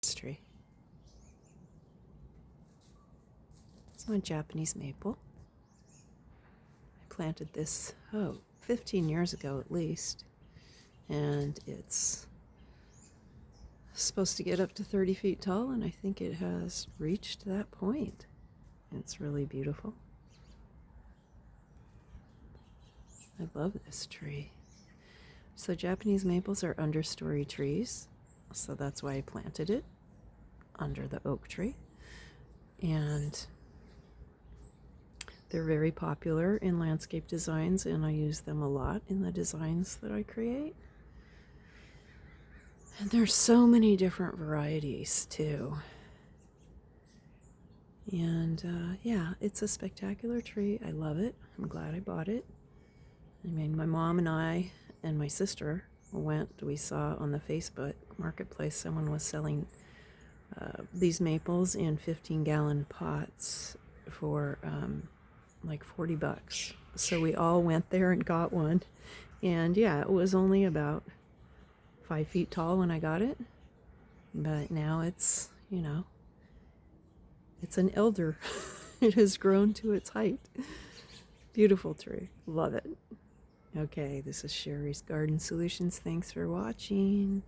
Tree. It's my Japanese maple. I planted this, 15 years ago at least, and it's supposed to get up to 30 feet tall, and I think it has reached that point. It's really beautiful. I love this tree. So Japanese maples are understory trees, so that's why I planted it under the oak tree. And they're very popular in landscape designs, and I use them a lot in the designs that I create. And there's so many different varieties too. And yeah, it's a spectacular tree. I love it. I'm glad I bought it. I mean, my mom and I and my sister we saw on the Facebook marketplace someone was selling these maples in 15-gallon pots for like $40. So we all went there and got one. And yeah, it was only about 5 feet tall when I got it. But now it's, it's an elder. It has grown to its height. Beautiful tree. Love it. Okay, this is Sherry's Garden Solutions. Thanks for watching.